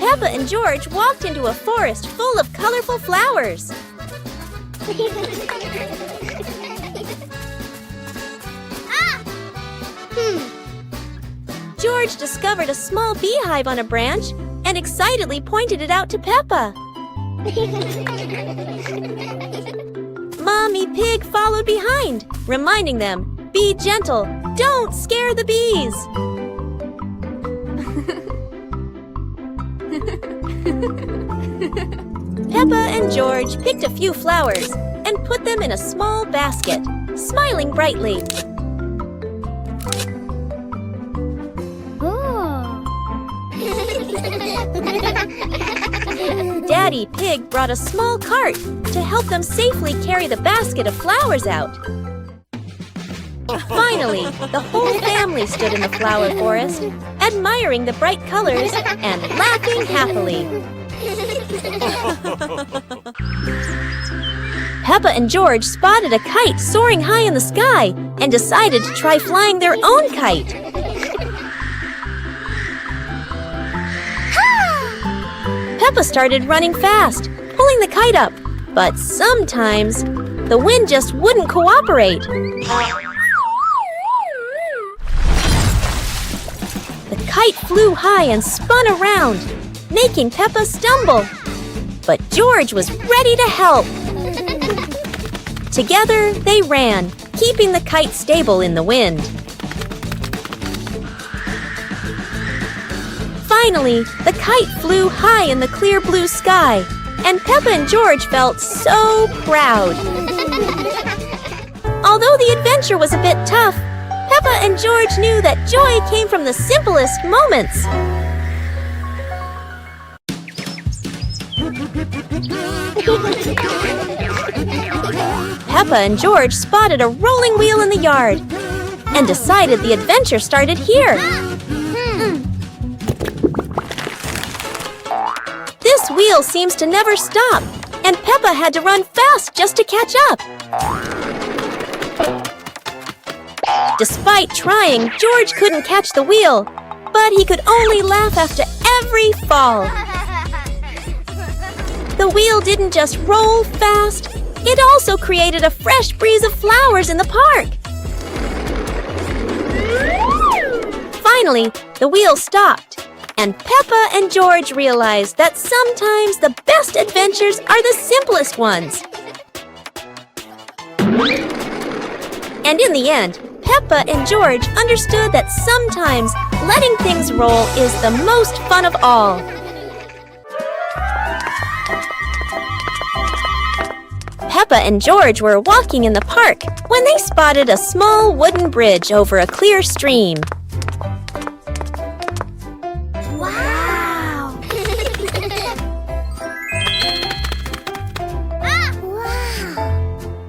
Peppa and George walked into a forest full of colorful flowers. George discovered a small beehive on a branch and excitedly pointed it out to Peppa. Mommy Pig followed behind, reminding them, "Be gentle, don't scare the bees." Peppa and George picked a few flowers and put them in a small basket, smiling brightly. Daddy Pig brought a small cart to help them safely carry the basket of flowers out. Finally, the whole family stood in the flower forest, admiring the bright colors and laughing happily. Peppa and George spotted a kite soaring high in the sky and decided to try flying their own kite. Peppa started running fast, pulling the kite up, but sometimes the wind just wouldn't cooperate. The kite flew high and spun around, making Peppa stumble. But George was ready to help. Together, they ran, keeping the kite stable in the wind. Finally, the kite flew high in the clear blue sky, and Peppa and George felt so proud. Although the adventure was a bit tough, Peppa and George knew that joy came from the simplest moments. Peppa and George spotted a rolling wheel in the yard and decided the adventure started here. This wheel seems to never stop, and Peppa had to run fast just to catch up. Despite trying, George couldn't catch the wheel, but he could only laugh after every fall. The wheel didn't just roll fast, it also created a fresh breeze of flowers in the park. Finally, the wheel stopped, and Peppa and George realized that sometimes the best adventures are the simplest ones. And in the end, Peppa and George understood that sometimes letting things roll is the most fun of all. Peppa and George were walking in the park when they spotted a small wooden bridge over a clear stream. Wow!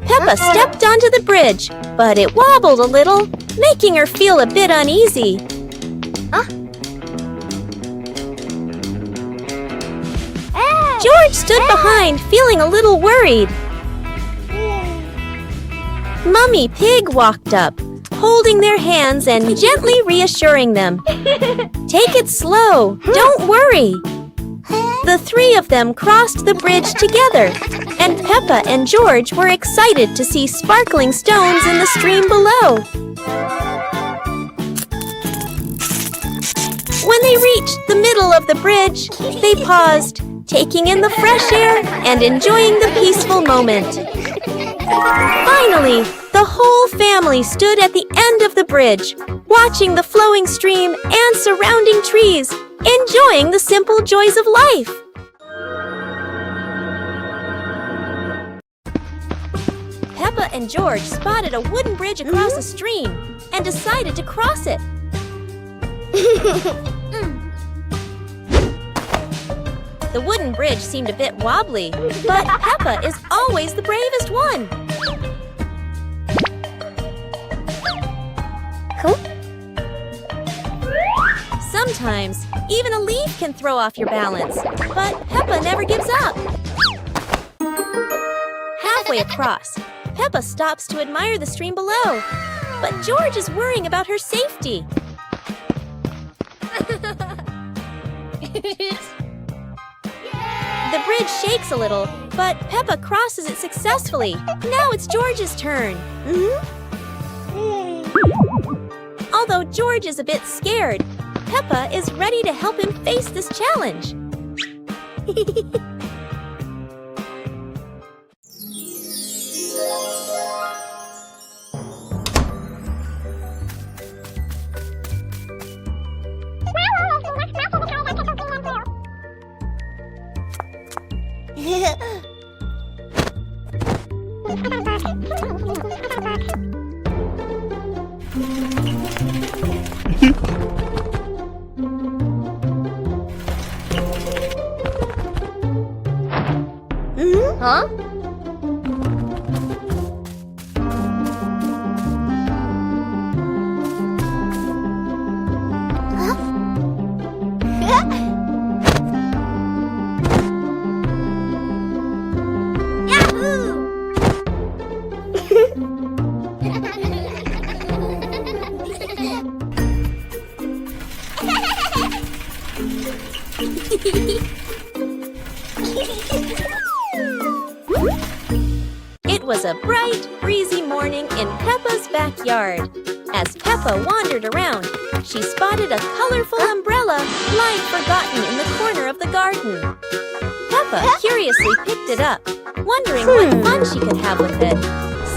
Peppa stepped onto the bridge, but it wobbled a little, making her feel a bit uneasy. George stood behind, feeling a little worried. Mummy Pig walked up, holding their hands and gently reassuring them. "Take it slow, don't worry." The three of them crossed the bridge together, and Peppa and George were excited to see sparkling stones in the stream below. When they reached the middle of the bridge, they paused, taking in the fresh air and enjoying the peaceful moment. Finally, the whole family stood at the end of the bridge, watching the flowing stream and surrounding trees, enjoying the simple joys of life. Peppa and George spotted a wooden bridge across a stream and decided to cross it. The wooden bridge seemed a bit wobbly, but Peppa is always the bravest one. Sometimes, even a leaf can throw off your balance, but Peppa never gives up. Halfway across, Peppa stops to admire the stream below, but George is worrying about her safety. bridge shakes a little, but Peppa crosses it successfully. Now it's George's turn. Although George is a bit scared, Peppa is ready to help him face this challenge. Huh? It was a bright, breezy morning in Peppa's backyard. As Peppa wandered around, she spotted a colorful umbrella lying forgotten in the corner of the garden. Peppa curiously picked it up, wondering what fun she could have with it.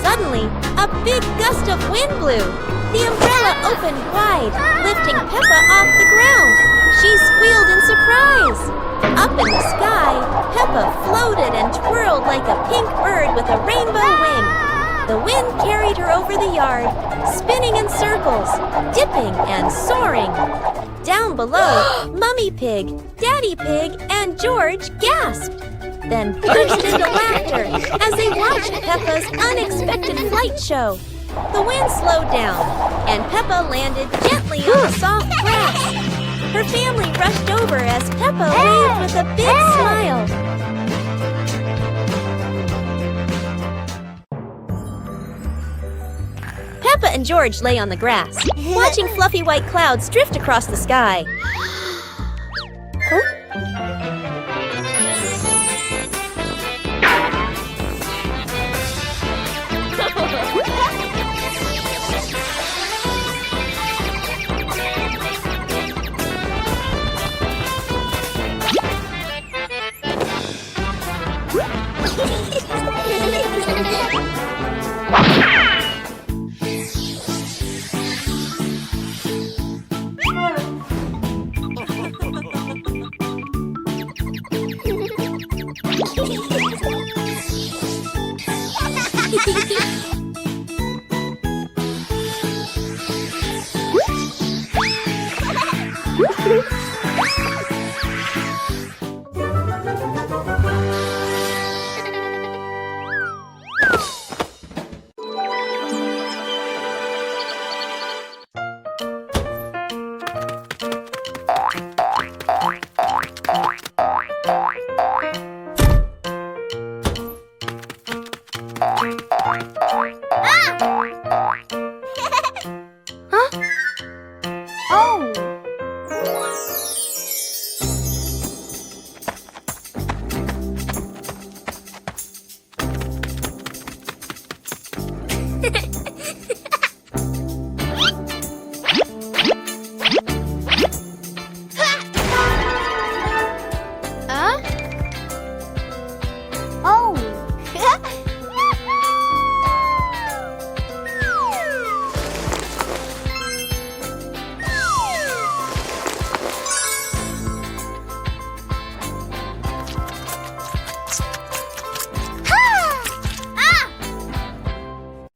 Suddenly, a big gust of wind blew. The umbrella opened wide, lifting Peppa off the ground. She squealed in surprise. Up in the sky, Peppa floated and twirled like a pink bird with a rainbow wing. The wind carried her over the yard, spinning in circles, dipping and soaring. Down below, Mummy Pig, Daddy Pig, and George gasped, then burst into laughter as they watched Peppa's unexpected flight show. The wind slowed down, and Peppa landed gently on the soft grass. Her family rushed over as Peppa waved with a big smile. Peppa and George lay on the grass, watching fluffy white clouds drift across the sky.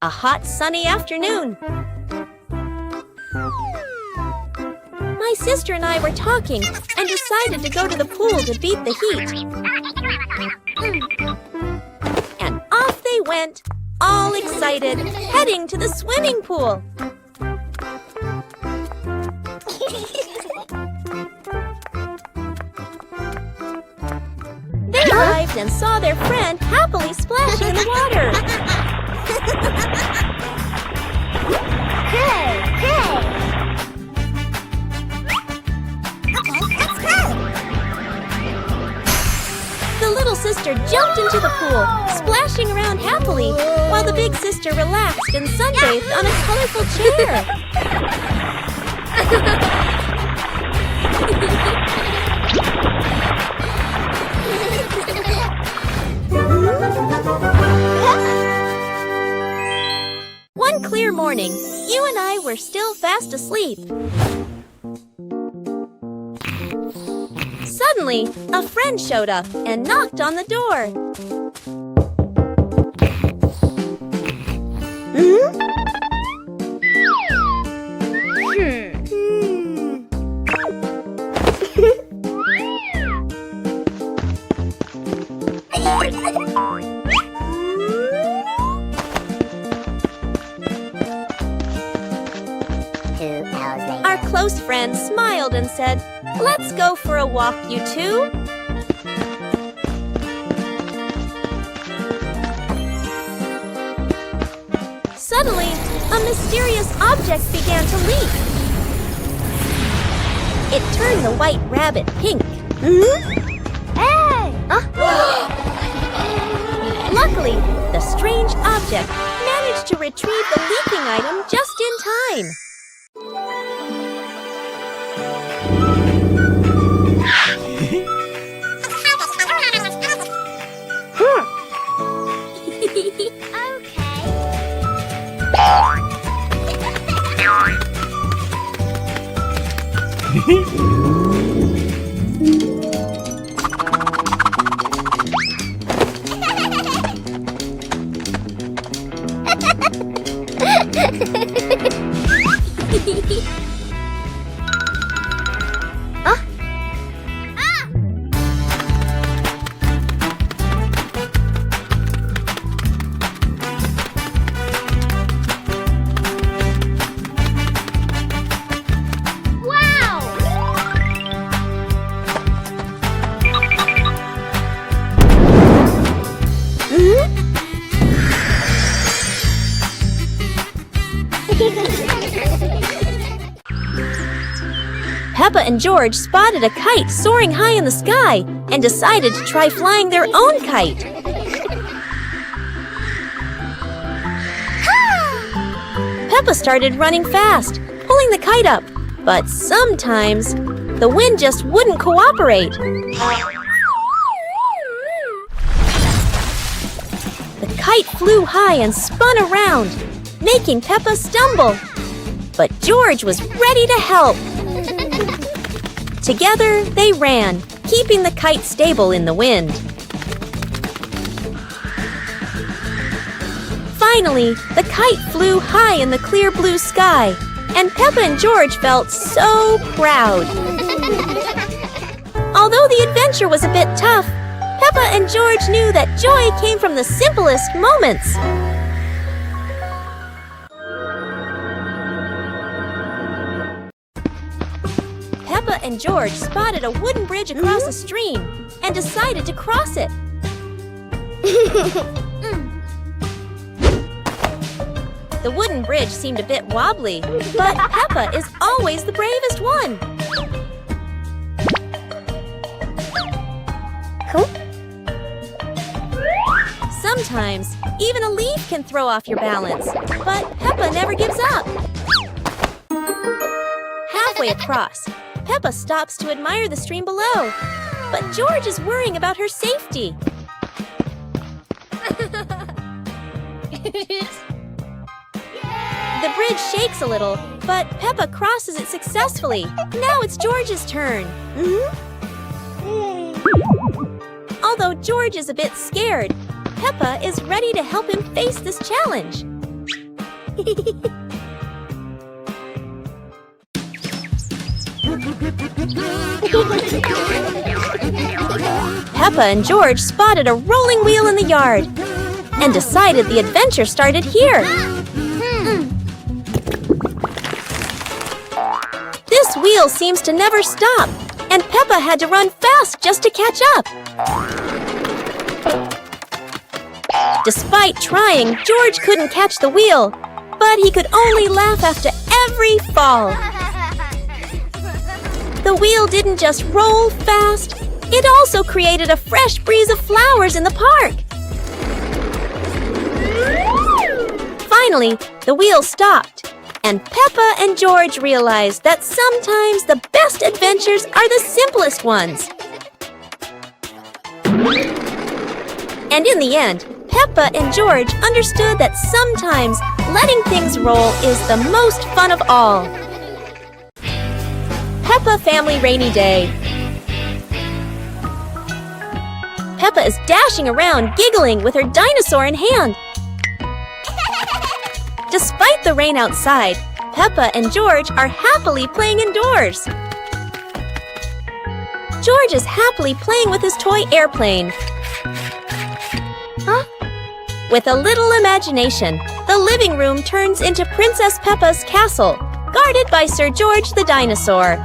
A hot, sunny afternoon. My sister and I were talking and decided to go to the pool to beat the heat. And off they went, all excited, heading to the swimming pool. They arrived and saw their friend happily splashing in the water. sister jumped into the pool, splashing around happily, while the big sister relaxed and sunbathed on a colorful chair. One clear morning, you and I were still fast asleep. Suddenly, a friend showed up and knocked on the door. Our close friend smiled and said, "Let's go for a walk, you two." Suddenly, a mysterious object began to leak. It turned the white rabbit pink. Hey! Luckily, the strange object managed to retrieve the leaking item just in time. Peppa and George spotted a kite soaring high in the sky and decided to try flying their own kite. Peppa started running fast, pulling the kite up, but sometimes the wind just wouldn't cooperate. The kite flew high and spun around, making Peppa stumble. But George was ready to help. Together, they ran, keeping the kite stable in the wind. Finally, the kite flew high in the clear blue sky, and Peppa and George felt so proud. Although the adventure was a bit tough, Peppa and George knew that joy came from the simplest moments. Peppa and George spotted a wooden bridge across a stream and decided to cross it. The wooden bridge seemed a bit wobbly, but Peppa is always the bravest one. Sometimes, even a leaf can throw off your balance, but Peppa never gives up. Halfway across, Peppa stops to admire the stream below, but George is worrying about her safety. The bridge shakes a little, but Peppa crosses it successfully. Now it's George's turn. Although George is a bit scared, Peppa is ready to help him face this challenge. Peppa and George spotted a rolling wheel in the yard and decided the adventure started here. This wheel seems to never stop, and Peppa had to run fast just to catch up. Despite trying, George couldn't catch the wheel, but he could only laugh after every fall. The wheel didn't just roll fast, It also created a fresh breeze of flowers in the park. Finally, the wheel stopped, and Peppa and George realized that sometimes the best adventures are the simplest ones. And in the end, Peppa and George understood that sometimes letting things roll is the most fun of all. Peppa Family Rainy Day. Peppa is dashing around, giggling with her dinosaur in hand. Despite the rain outside, Peppa and George are happily playing indoors. George is happily playing with his toy airplane. With a little imagination, the living room turns into Princess Peppa's castle, guarded by Sir George the dinosaur.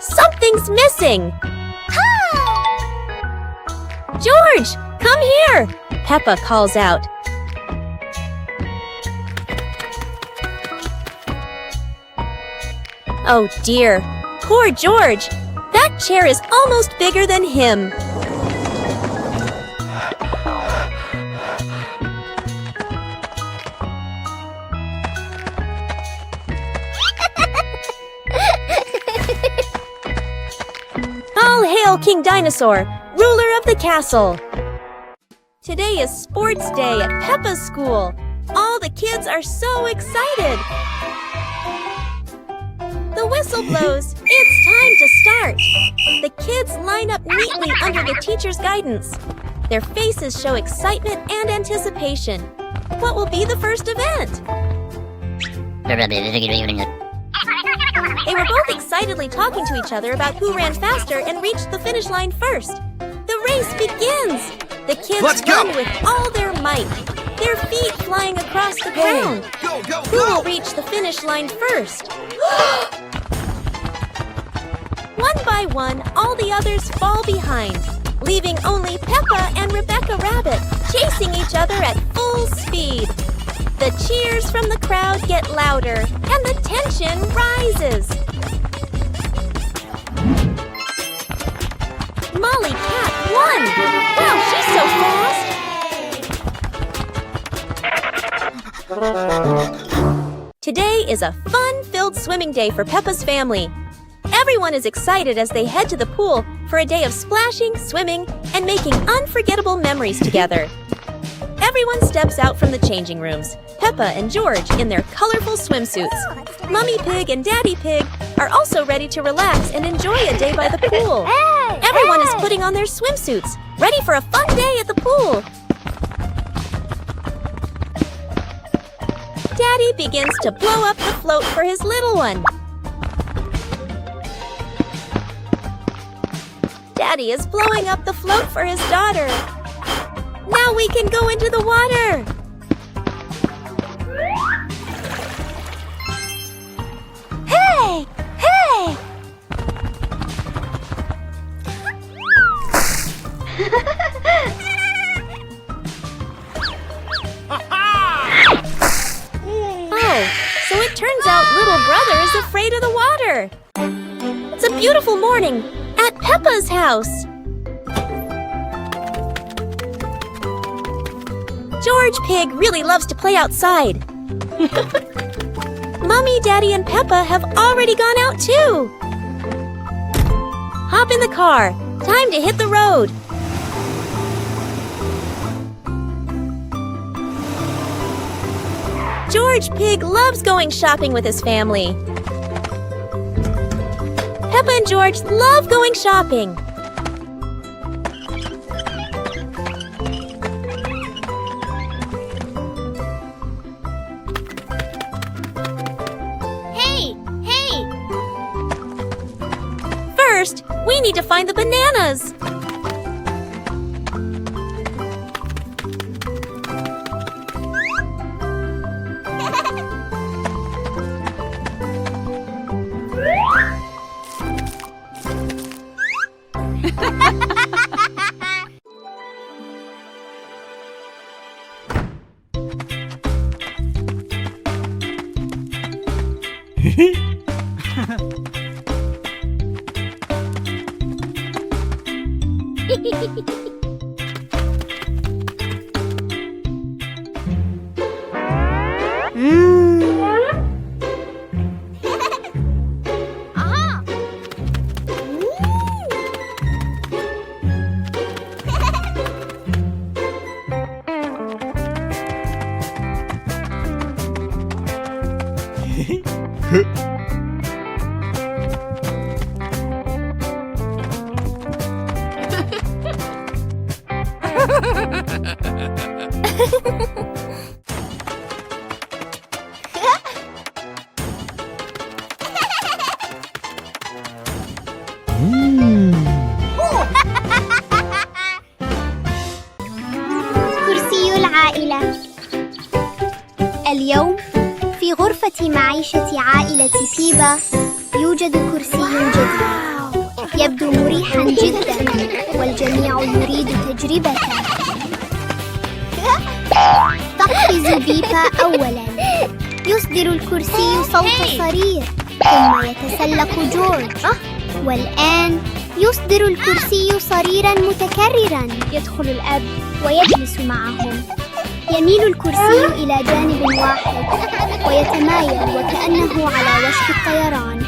Something's missing! George, come here! Peppa calls out. Oh dear, poor George! That chair is almost bigger than him. All hail King Dinosaur, ruler of the castle! Today is sports day at Peppa's school. All the kids are so excited. The whistle blows. It's time to start. The kids line up neatly under the teacher's guidance. Their faces show excitement and anticipation. What will be the first event? They were both excitedly talking to each other about who ran faster and reached the finish line first. The race begins. The kids run with all their might, their feet flying across the ground. Who will reach the finish line first? One by one, all the others fall behind, leaving only Peppa and Rebecca Rabbit chasing each other at full speed. The cheers from the crowd get louder, and the tension rises. Molly Cat won! Wow, she's so fast! Today is a fun-filled swimming day for Peppa's family. Everyone is excited as they head to the pool for a day of splashing, swimming, and making unforgettable memories together. Everyone steps out from the changing rooms, Peppa and George in their colorful swimsuits. Mummy Pig and Daddy Pig are also ready to relax and enjoy a day by the pool. Everyone is putting on their swimsuits, ready for a fun day at the pool. Daddy begins to blow up the float for his little one. Daddy is blowing up the float for his daughter. Now we can go into the water. Hey! Hey! Oh, so it turns out little brother is afraid of the water. It's a beautiful morning at Peppa's house. George Pig really loves to play outside. Mummy, Daddy, and Peppa have already gone out too. Hop in the car. Time to hit the road. George Pig loves going shopping with his family. Peppa and George love going shopping. Hey! Hey! First, we need to find the bananas. كرسي العائلة. اليوم في غرفة معيشة عائلة بيبا يوجد كرسي جديد يبدو مريحا جدا والجميع يريد تجربته. تقفز بيبا أولا، يصدر الكرسي صوت صرير، ثم يتسلق جورج، والآن يصدر الكرسي صريرا متكررا. يدخل الأب ويجلس معهم، يميل الكرسي إلى جانب واحد ويتمايل وكأنه على وشك الطيران.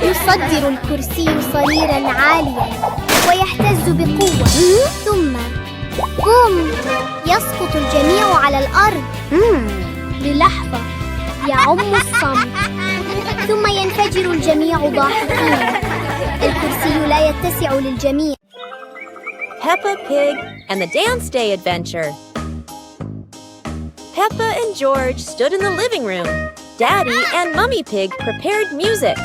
يصدر الكرسي صريرا عاليا ويهتز بقوة، ثم بوم، يسقط الجميع على الأرض. للحظة يعم الصمت، ثم ينفجر الجميع ضاحكين. الكرسي لا يتسع للجميع. Peppa Pig and the Dance Day Adventure. Peppa and George stood in the living room. Daddy and Mummy Pig prepared music.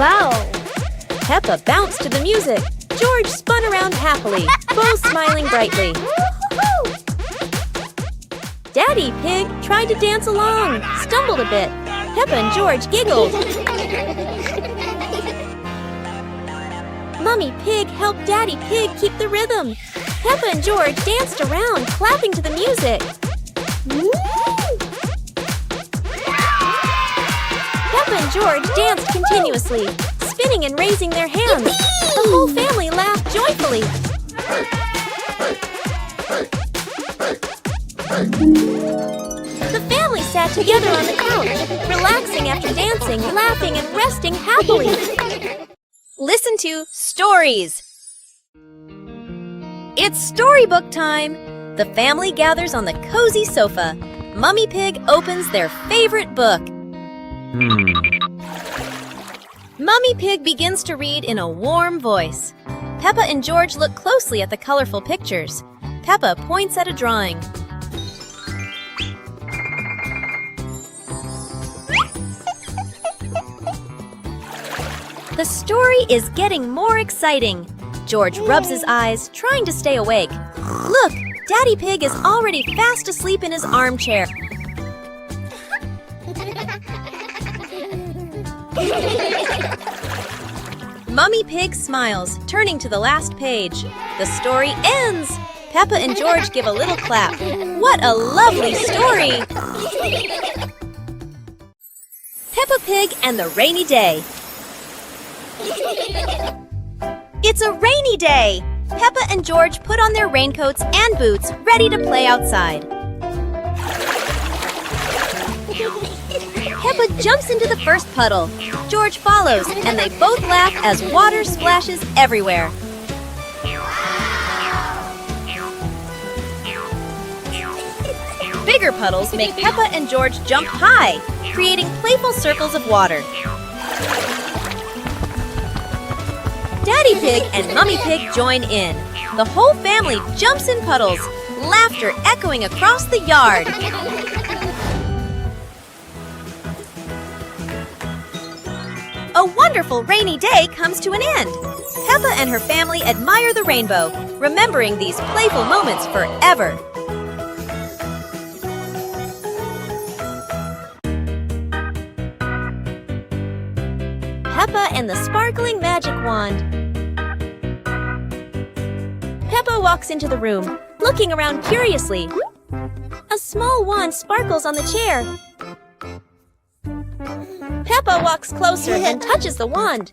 Wow! Peppa bounced to the music. George spun around happily, both smiling brightly. Daddy Pig tried to dance along, stumbled a bit. Peppa and George giggled. Mummy Pig helped Daddy Pig keep the rhythm. Peppa and George danced around, clapping to the music. Peppa and George danced continuously, spinning and raising their hands. The whole family laughed joyfully. The family sat together on the couch, relaxing after dancing, laughing and resting happily. Listen to stories. It's storybook time. The family gathers on the cozy sofa. Mummy Pig opens their favorite book. Mummy Pig begins to read in a warm voice. Peppa and George look closely at the colorful pictures. Peppa points at a drawing. The story is getting more exciting. George rubs his eyes, trying to stay awake. Look, Daddy Pig is already fast asleep in his armchair. Mummy Pig smiles, turning to the last page. The story ends. Peppa and George give a little clap. What a lovely story! Peppa Pig and the Rainy Day. It's a rainy day! Peppa and George put on their raincoats and boots, ready to play outside. Peppa jumps into the first puddle. George follows, and they both laugh as water splashes everywhere. Bigger puddles make Peppa and George jump high, creating playful circles of water. Daddy Pig and Mummy Pig join in. The whole family jumps in puddles, laughter echoing across the yard. A wonderful rainy day comes to an end. Peppa and her family admire the rainbow, remembering these playful moments forever. Peppa and the Sparkling Magic Wand. Peppa walks into the room. looking around curiously. A small wand sparkles on the chair. Peppa walks closer and touches the wand.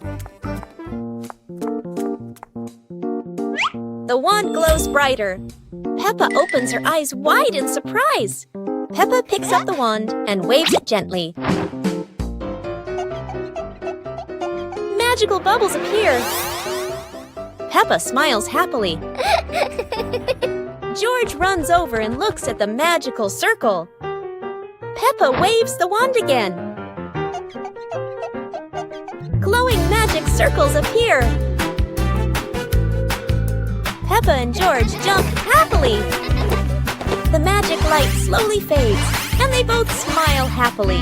The wand glows brighter. Peppa opens her eyes wide in surprise. Peppa picks up the wand and waves it gently. Magical bubbles appear. Peppa smiles happily. George runs over and looks at the magical circle. Peppa waves the wand again. Glowing magic circles appear. Peppa and George jump happily. The magic light slowly fades, and they both smile happily.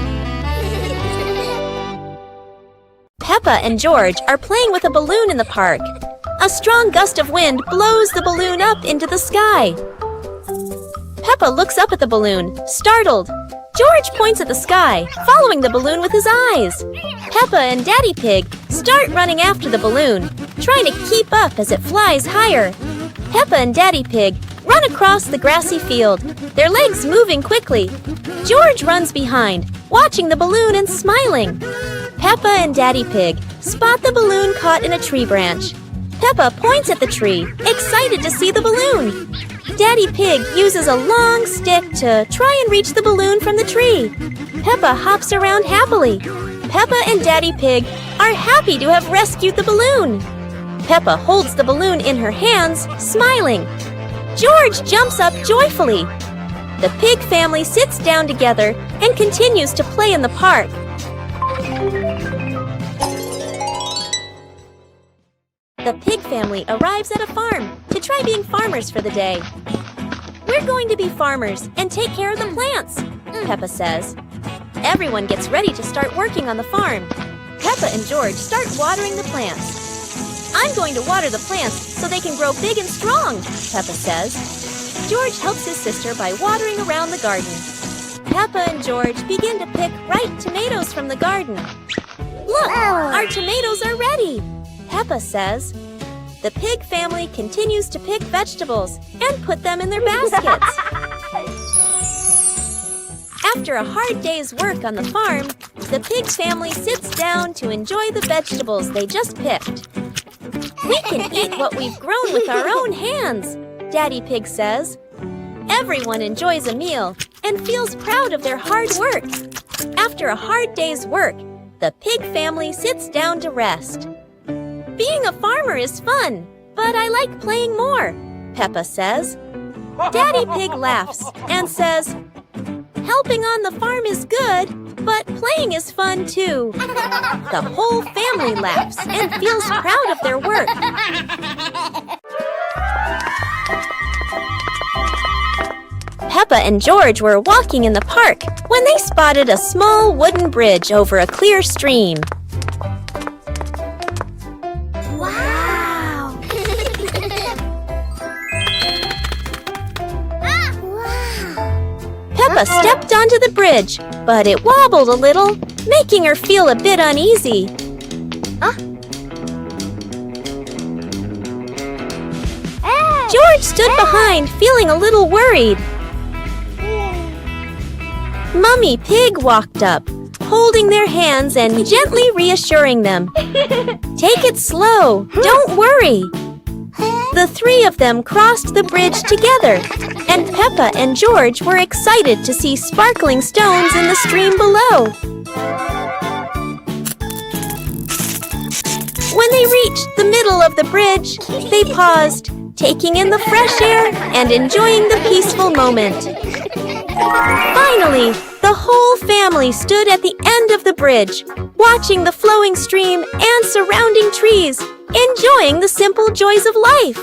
Peppa and George are playing with a balloon in the park. A strong gust of wind blows the balloon up into the sky. Peppa looks up at the balloon, startled. George points at the sky, following the balloon with his eyes. Peppa and Daddy Pig start running after the balloon, trying to keep up as it flies higher. Peppa and Daddy Pig run across the grassy field, their legs moving quickly. George runs behind, watching the balloon and smiling. Peppa and Daddy Pig spot the balloon caught in a tree branch. Peppa points at the tree, excited to see the balloon. Daddy Pig uses a long stick to try and reach the balloon from the tree. Peppa hops around happily. Peppa and Daddy Pig are happy to have rescued the balloon. Peppa holds the balloon in her hands, smiling. George jumps up joyfully. The pig family sits down together and continues to play in the park. The pig family arrives at a farm to try being farmers for the day. We're going to be farmers and take care of the plants, Peppa says. Everyone gets ready to start working on the farm. Peppa and George start watering the plants. I'm going to water the plants so they can grow big and strong, Peppa says. George helps his sister by watering around the garden. Peppa and George begin to pick ripe tomatoes from the garden. Look, our tomatoes are ready, Peppa says. The pig family continues to pick vegetables and put them in their baskets. After a hard day's work on the farm, the pig family sits down to enjoy the vegetables they just picked. We can eat what we've grown with our own hands, Daddy Pig says. Everyone enjoys a meal and feels proud of their hard work. After a hard day's work, the pig family sits down to rest. Being a farmer is fun, but I like playing more, Peppa says. Daddy Pig laughs and says, helping on the farm is good, but playing is fun too. The whole family laughs and feels proud of their work. Peppa and George were walking in the park when they spotted a small wooden bridge over a clear stream. Wow! Peppa stepped onto the bridge, but it wobbled a little, making her feel a bit uneasy. George stood behind, feeling a little worried. Mummy Pig walked up, holding their hands and gently reassuring them. Take it slow, don't worry. The three of them crossed the bridge together, and Peppa and George were excited to see sparkling stones in the stream below. When they reached the middle of the bridge, they paused, taking in the fresh air and enjoying the peaceful moment. Finally, the whole family stood at the end of the bridge, watching the flowing stream and surrounding trees, enjoying the simple joys of life.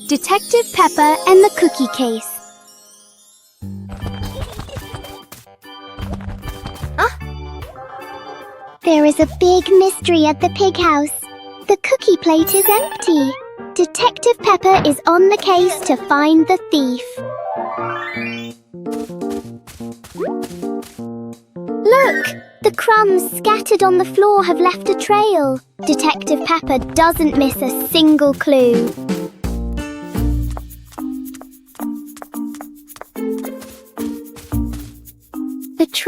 Detective Peppa and the Cookie Case. There is a big mystery at the pig house. The cookie plate is empty. Detective Peppa is on the case to find the thief. Look! The crumbs scattered on the floor have left a trail. Detective Peppa doesn't miss a single clue.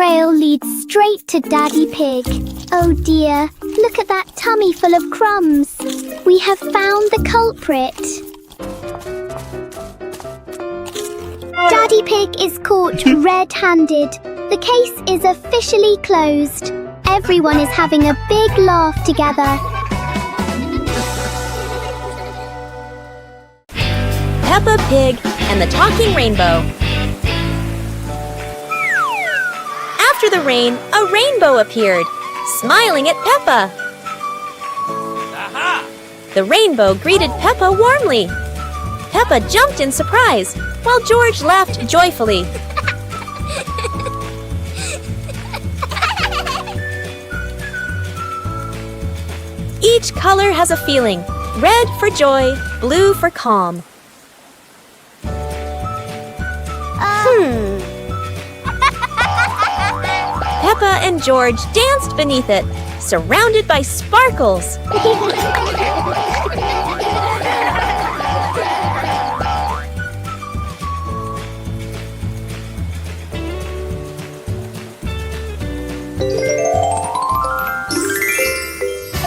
trail leads straight to Daddy Pig. Oh dear, look at that tummy full of crumbs. We have found the culprit. Daddy Pig is caught red-handed. The case is officially closed. Everyone is having a big laugh together. Peppa Pig and the Talking Rainbow. After the rain, a rainbow appeared, smiling at Peppa. Aha! The rainbow greeted Peppa warmly. Peppa jumped in surprise, while George laughed joyfully. Each color has a feeling. Red for joy, blue for calm. Peppa and George danced beneath it, surrounded by sparkles.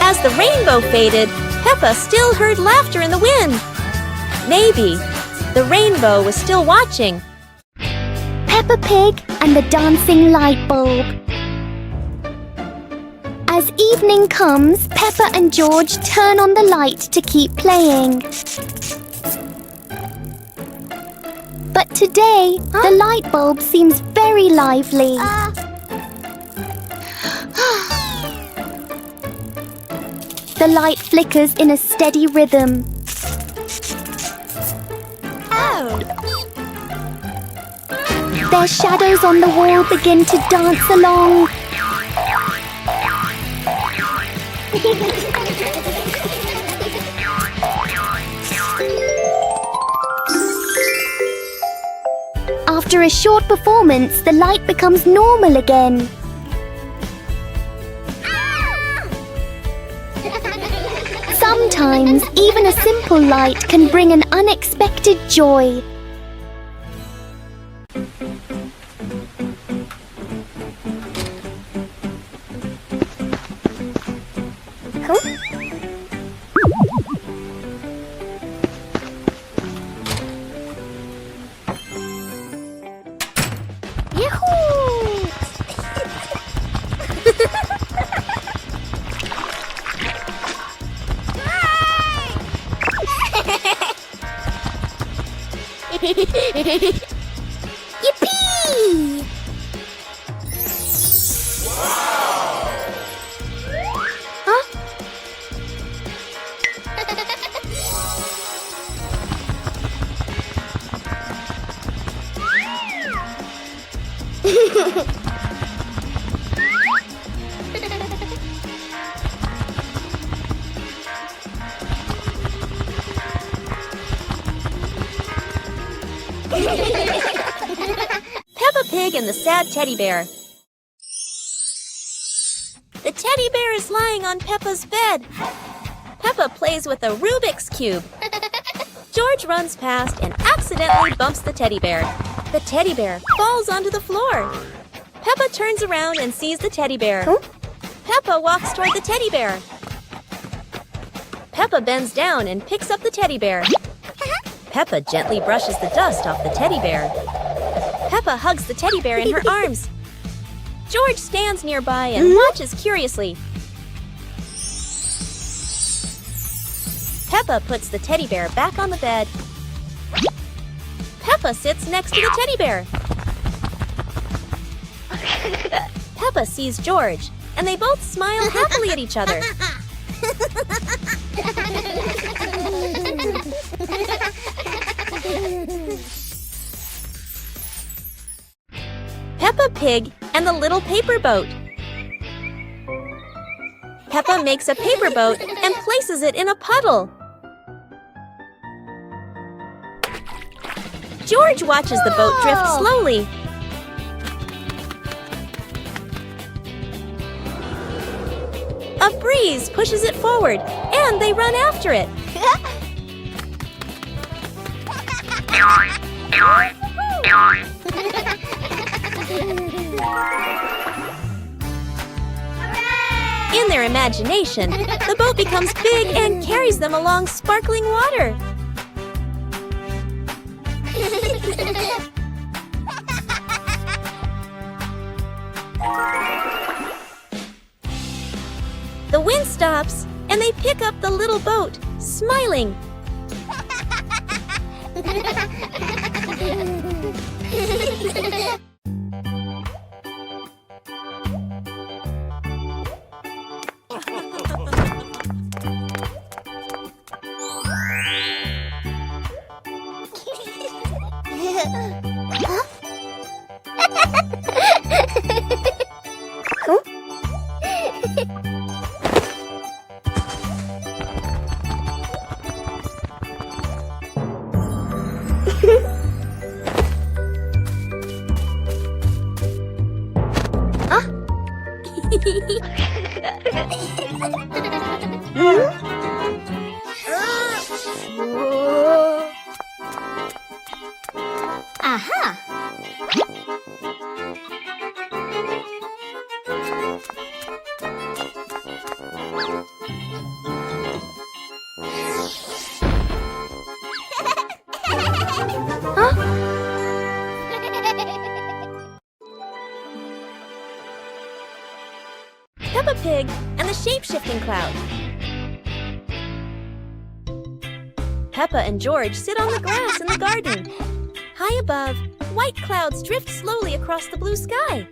As the rainbow faded, Peppa still heard laughter in the wind. Maybe the rainbow was still watching. Peppa Pig and the dancing light bulb. As evening comes, Peppa and George turn on the light to keep playing. But today, the light bulb seems very lively. The light flickers in a steady rhythm. Their shadows on the wall begin to dance along. After a short performance, the light becomes normal again. Sometimes, even a simple light can bring an unexpected joy. Yippee! Huh? Peppa Pig and the Sad Teddy Bear. The teddy bear is lying on Peppa's bed. Peppa plays with a Rubik's Cube. George runs past and accidentally bumps the teddy bear. The teddy bear falls onto the floor. Peppa turns around and sees the teddy bear. Peppa walks toward the teddy bear. Peppa bends down and picks up the teddy bear. Peppa gently brushes the dust off the teddy bear. Peppa hugs the teddy bear in her arms. George stands nearby and watches curiously. Peppa puts the teddy bear back on the bed. Peppa sits next to the teddy bear. Peppa sees George, and they both smile happily at each other. Peppa Pig and the Little Paper Boat. Peppa makes a paper boat and places it in a puddle. George watches the boat drift slowly. A breeze pushes it forward, and they run after it. In their imagination, the boat becomes big and carries them along sparkling water. The wind stops, and they pick up the little boat, smiling. Aha! Peppa Pig and the shape-shifting cloud. Peppa and George sit on the grass in the garden. High above, white clouds drift slowly across the blue sky.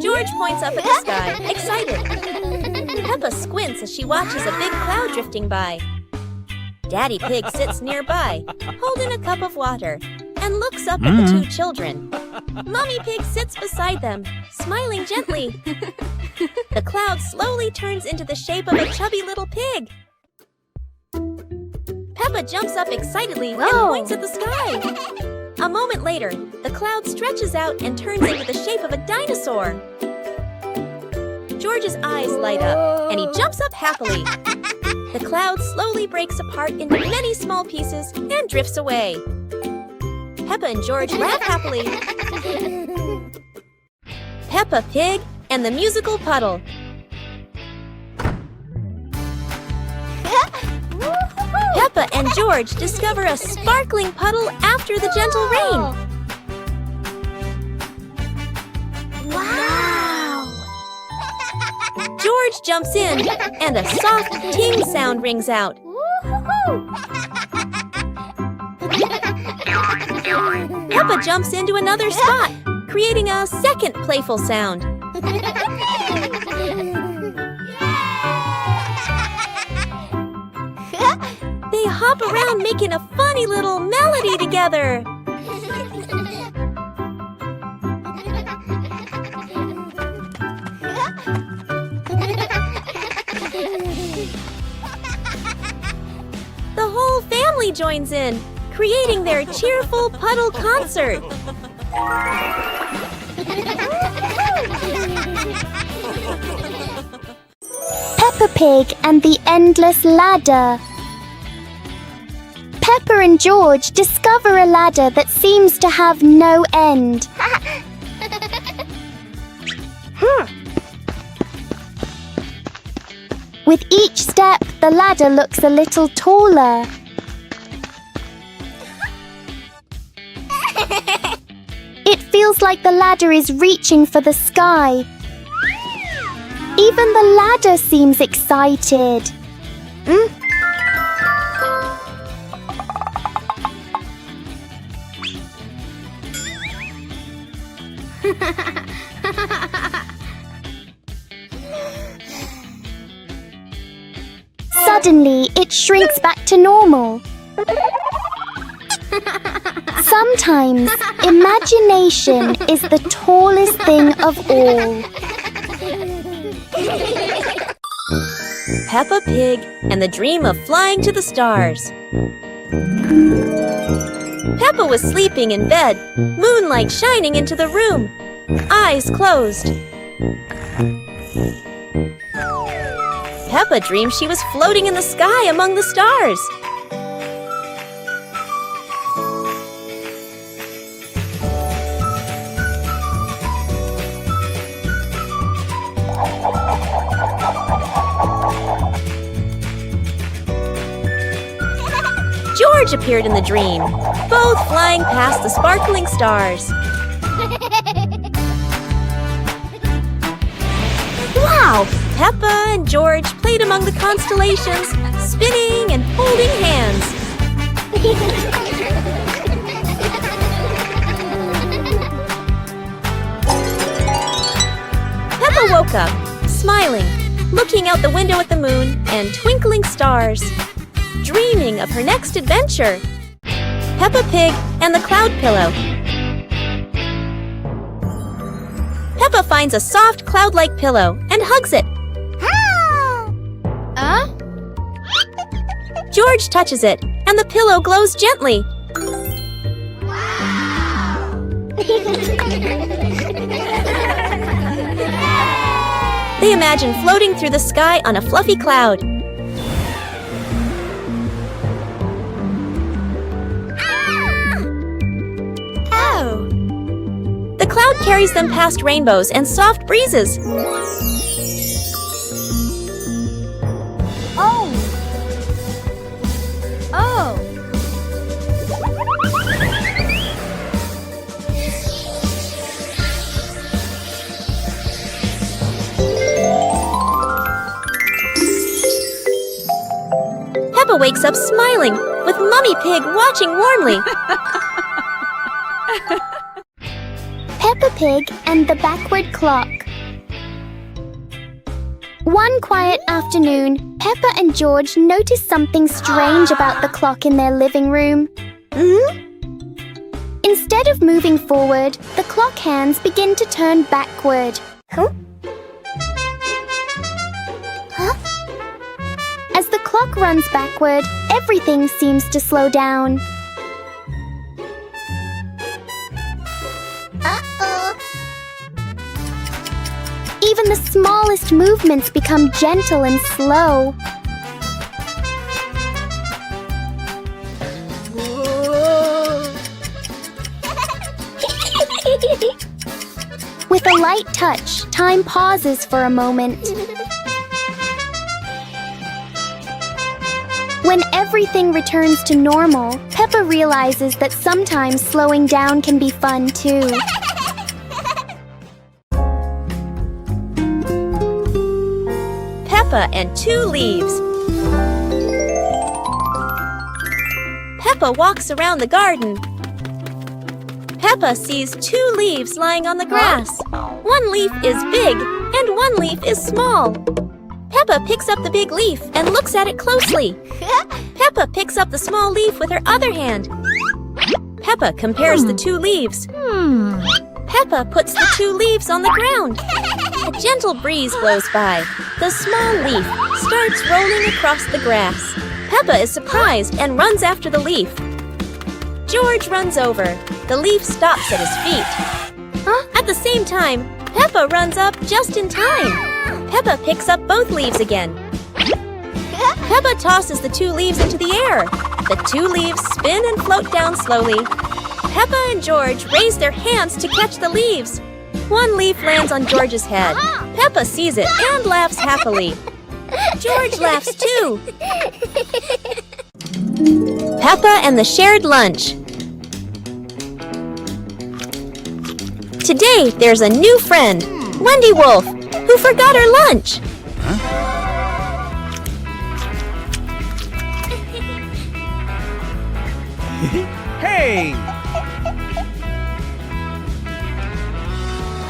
George points up at the sky, excited. Peppa squints as she watches a big cloud drifting by. Daddy Pig sits nearby, holding a cup of water, and looks up at the two children. Mommy Pig sits beside them, smiling gently. The cloud slowly turns into the shape of a chubby little pig. Peppa jumps up excitedly and points at the sky. A moment later, the cloud stretches out and turns into the shape of a dinosaur. George's eyes light up, and he jumps up happily. The cloud slowly breaks apart into many small pieces and drifts away. Peppa and George laugh happily. Peppa Pig and the musical puddle. Peppa and George discover a sparkling puddle after the gentle rain. Wow! George jumps in, and a soft ting sound rings out. Peppa jumps into another spot, creating a second playful sound. They hop around making a funny little melody together. The whole family joins in, creating their cheerful puddle concert. Peppa Pig and the Endless Ladder. Peppa and George discover a ladder that seems to have no end. With each step, the ladder looks a little taller. It feels like the ladder is reaching for the sky. Even the ladder seems excited. Suddenly, it shrinks back to normal. Sometimes, imagination is the tallest thing of all. Peppa Pig and the dream of flying to the stars. Peppa was sleeping in bed, moonlight shining into the room, eyes closed. Peppa dreamed she was floating in the sky among the stars. George appeared in the dream, both flying past the sparkling stars. Wow! Peppa and George played among the constellations, spinning and holding hands. Peppa woke up, smiling, looking out the window at the moon and twinkling stars, dreaming of her next adventure. Peppa Pig and the Cloud Pillow. Peppa finds a soft cloud-like pillow and hugs it. George touches it, and the pillow glows gently. They imagine floating through the sky on a fluffy cloud. Oh! The cloud carries them past rainbows and soft breezes. Peppa wakes up smiling, with Mummy Pig watching warmly. Peppa Pig and the Backward Clock. One quiet afternoon, Peppa and George noticed something strange about the clock in their living room. Instead of moving forward, the clock hands begin to turn backward. As the clock runs backward, everything seems to slow down. Even the smallest movements become gentle and slow. With a light touch, time pauses for a moment. When everything returns to normal, Peppa realizes that sometimes slowing down can be fun too. Peppa and 2 leaves. Peppa walks around the garden. Peppa sees 2 leaves lying on the grass. One leaf is big and one leaf is small. Peppa picks up the big leaf and looks at it closely. Peppa picks up the small leaf with her other hand. Peppa compares the 2 leaves. Peppa puts the 2 leaves on the ground. A gentle breeze blows by. The small leaf starts rolling across the grass. Peppa is surprised and runs after the leaf. George runs over. The leaf stops at his feet. At the same time, Peppa runs up just in time. Peppa picks up both leaves again. Peppa tosses the 2 leaves into the air. The 2 leaves spin and float down slowly. Peppa and George raise their hands to catch the leaves. One leaf lands on George's head. Peppa sees it and laughs happily. George laughs too. Peppa and the shared lunch. Today, there's a new friend, Wendy Wolf, who forgot her lunch. Hey!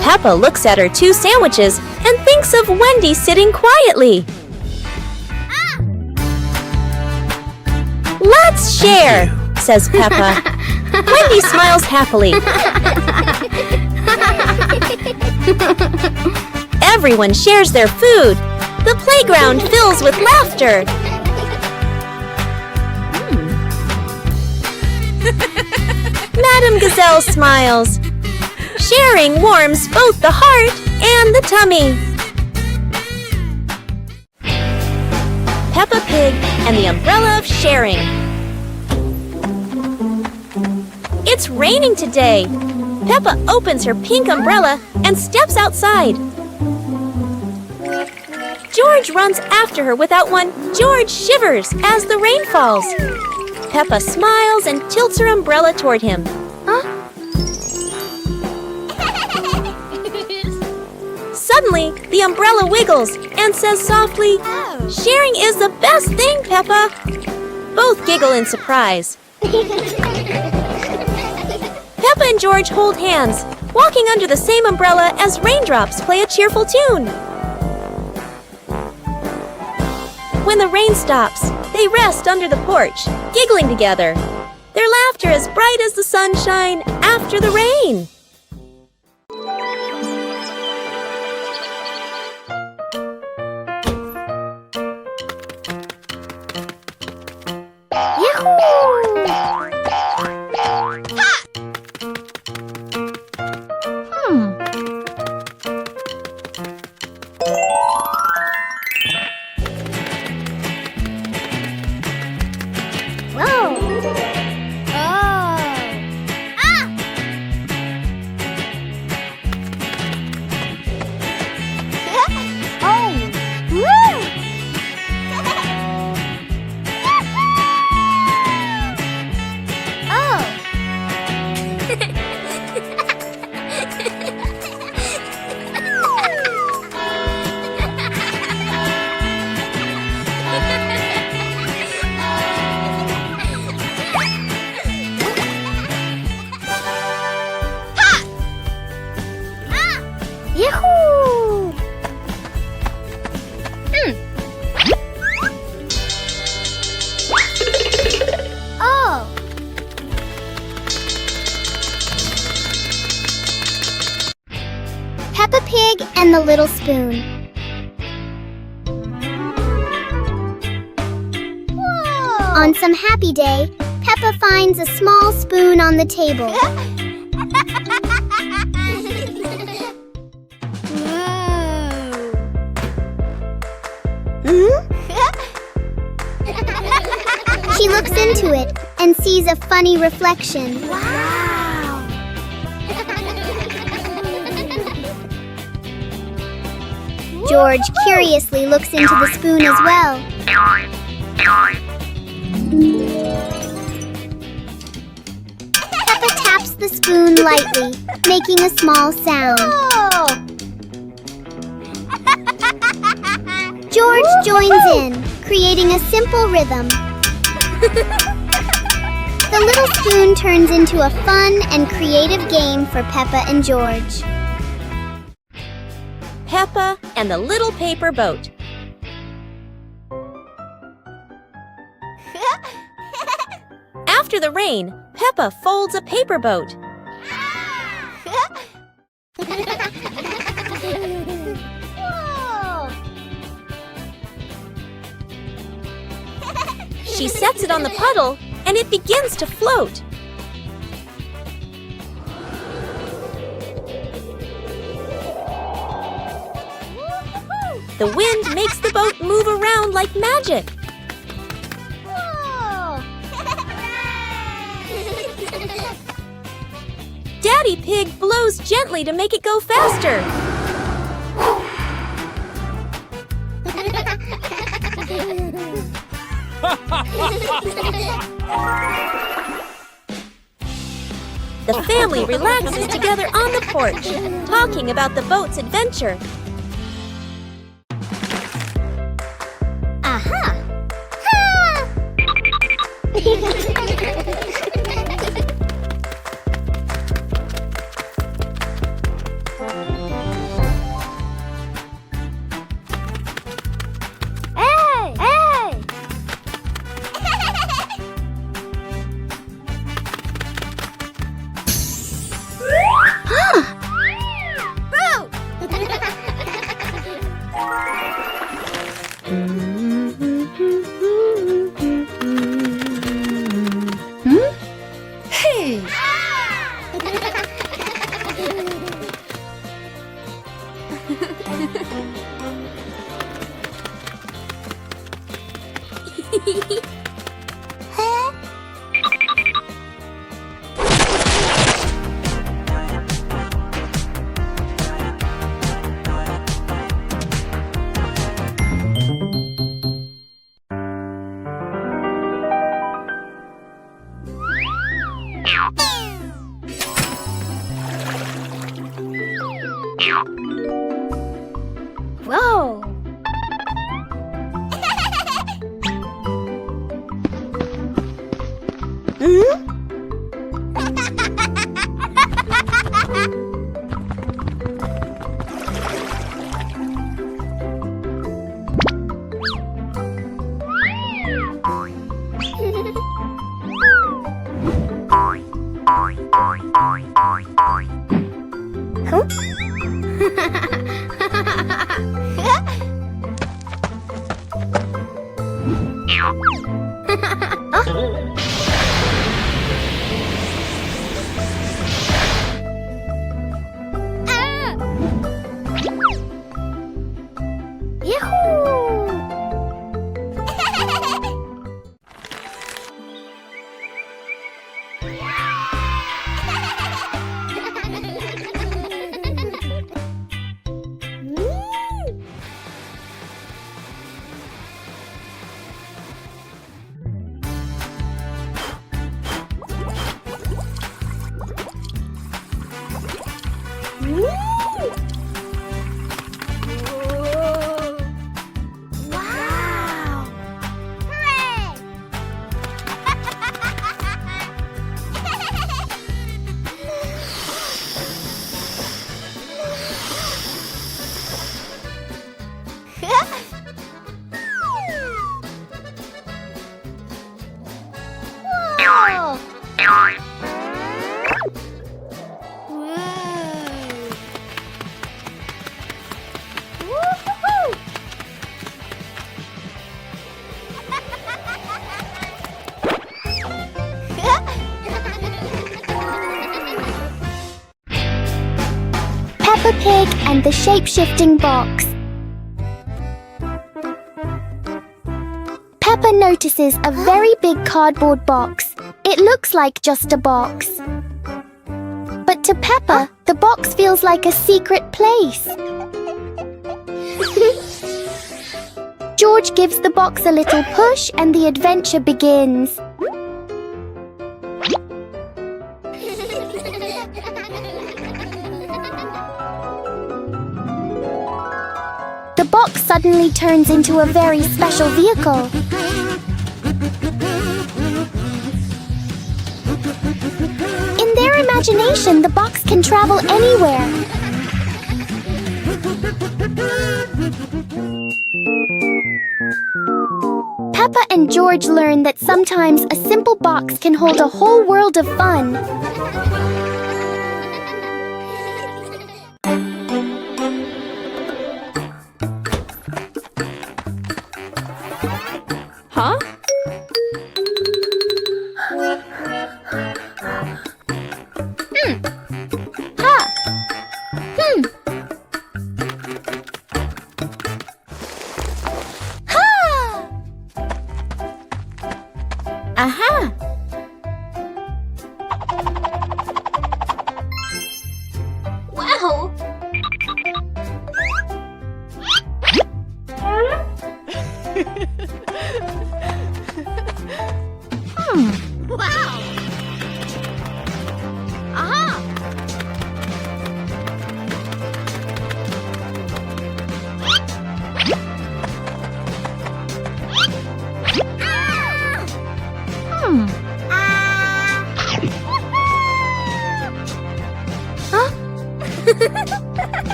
Peppa looks at her 2 sandwiches and thinks of Wendy sitting quietly. Let's share, says Peppa. Wendy smiles happily. Everyone shares their food. The playground fills with laughter. Madame Gazelle smiles. Sharing warms both the heart and the tummy. Peppa Pig and the Umbrella of Sharing. It's raining today. Peppa opens her pink umbrella and steps outside. George runs after her without one. George shivers as the rain falls. Peppa smiles and tilts her umbrella toward him. Suddenly, the umbrella wiggles and says softly, "Sharing is the best thing, Peppa." Both giggle in surprise. Peppa and George hold hands, walking under the same umbrella as raindrops play a cheerful tune. When the rain stops, they rest under the porch, giggling together. Their laughter is bright as the sunshine after the rain. Peppa Pig and the Little Spoon. Whoa. On some happy day, Peppa finds a small spoon on the table. She looks into it and sees a funny reflection. Wow! George curiously looks into the spoon as well. Peppa taps the spoon lightly, making a small sound. George joins in, creating a simple rhythm. The little spoon turns into a fun and creative game for Peppa and George. Peppa and the Little Paper Boat. After the rain, Peppa folds a paper boat. She sets it on the puddle, and it begins to float. The wind makes the boat move around like magic. Daddy Pig blows gently to make it go faster. The family relaxes together on the porch, talking about the boat's adventure. Aha! Hey! Hey! Wow! Hooray! Whoa! Woo-hoo-hoo! Peppa Pig and the shape-shifting box. Peppa notices a very big cardboard box. It looks like just a box. But to Peppa, the box feels like a secret place. George gives the box a little push and the adventure begins. The box suddenly turns into a very special vehicle. In their imagination, the box can travel anywhere. Peppa and George learn that sometimes a simple box can hold a whole world of fun. Huh? Aha! Wow! Wow! Aha!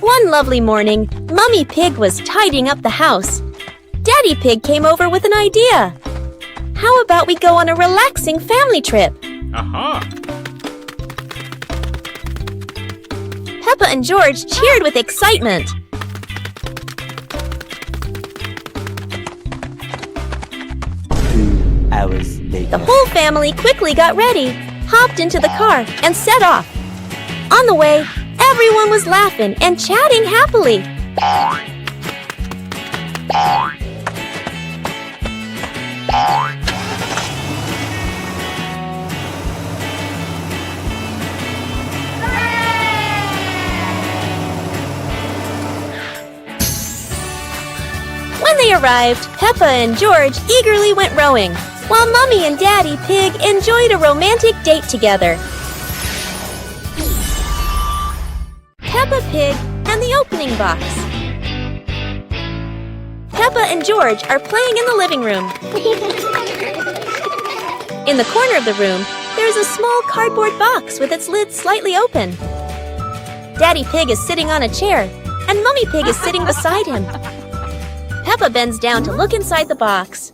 One lovely morning, Mummy Pig was tidying up the house. Daddy Pig came over with an idea. How about we go on a relaxing family trip? Aha! Peppa and George cheered with excitement. 2 hours later. The whole family quickly got ready, hopped into the car, and set off. On the way, everyone was laughing and chatting happily. When they arrived, Peppa and George eagerly went rowing, while Mummy and Daddy Pig enjoyed a romantic date together. Peppa Pig and the opening box. Peppa and George are playing in the living room. In the corner of the room, there is a small cardboard box with its lid slightly open. Daddy Pig is sitting on a chair, and Mummy Pig is sitting beside him. Peppa bends down to look inside the box.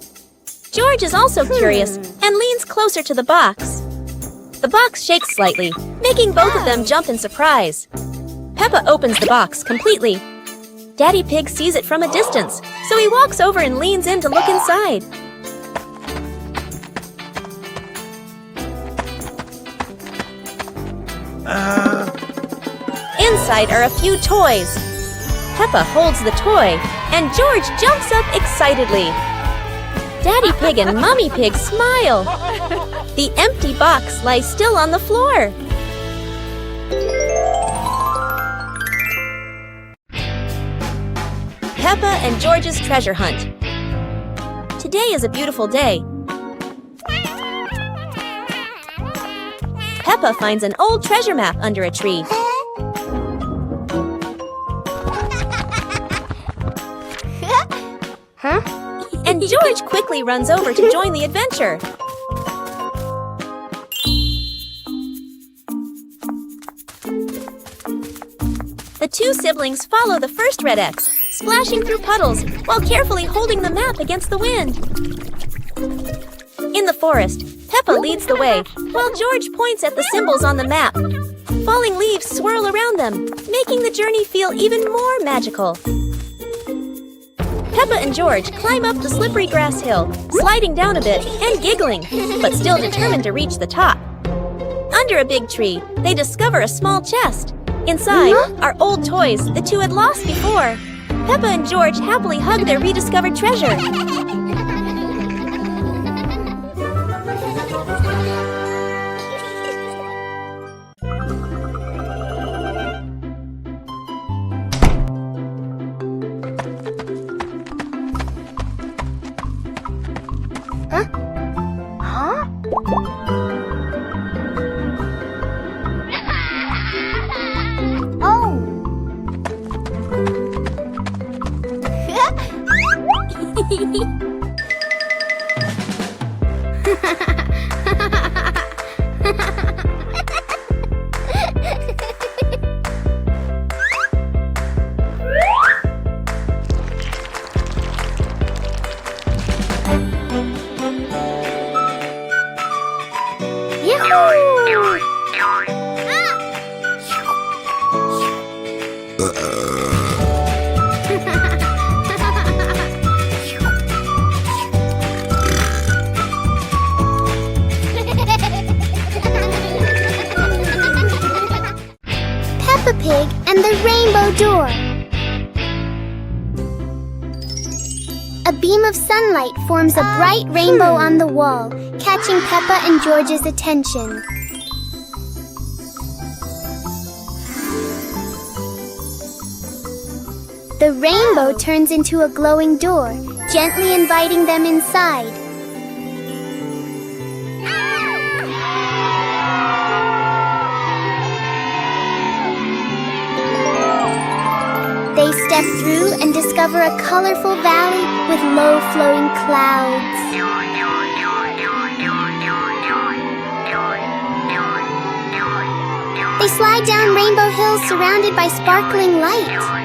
George is also curious and leans closer to the box. The box shakes slightly, making both of them jump in surprise. Peppa opens the box completely. Daddy Pig sees it from a distance, so he walks over and leans in to look inside. Inside are a few toys. Peppa holds the toy, and George jumps up excitedly. Daddy Pig and Mommy Pig smile. The empty box lies still on the floor. Peppa and George's treasure hunt. Today is a beautiful day. Peppa finds an old treasure map under a tree. And George quickly runs over to join the adventure. The two siblings follow the first red X, splashing through puddles while carefully holding the map against the wind. In the forest, Peppa leads the way, while George points at the symbols on the map. Falling leaves swirl around them, making the journey feel even more magical. Peppa and George climb up the slippery grass hill, sliding down a bit and giggling, but still determined to reach the top. Under a big tree, they discover a small chest. Inside are old toys the two had lost before. Peppa and George happily hug their rediscovered treasure. Peppa Pig and the Rainbow Door. A beam of sunlight forms a bright rainbow on the wall, catching Peppa and George's attention. The rainbow turns into a glowing door, gently inviting them inside. They step through and discover a colorful valley with low-flowing clouds. They slide down Rainbow Hill surrounded by sparkling light.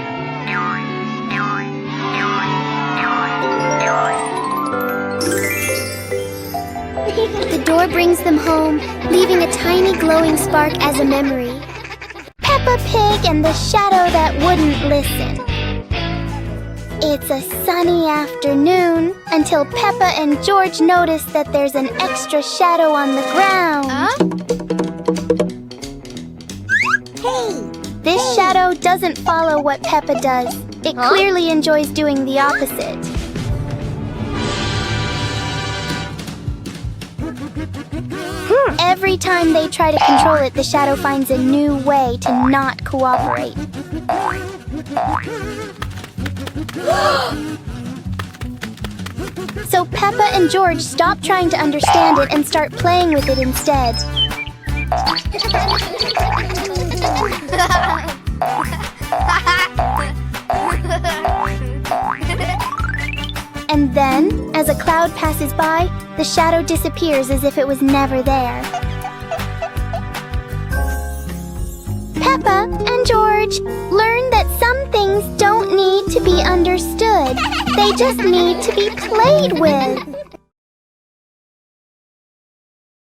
The door brings them home, leaving a tiny glowing spark as a memory. Peppa Pig and the shadow that wouldn't listen. It's a sunny afternoon until Peppa and George notice that there's an extra shadow on the ground. This shadow doesn't follow what Peppa does. It clearly enjoys doing the opposite. Every time they try to control it, the shadow finds a new way to not cooperate. So Peppa and George stop trying to understand it and start playing with it instead. And then, as a cloud passes by, the shadow disappears as if it was never there. Peppa and George learn that some things don't need to be understood. They just need to be played with.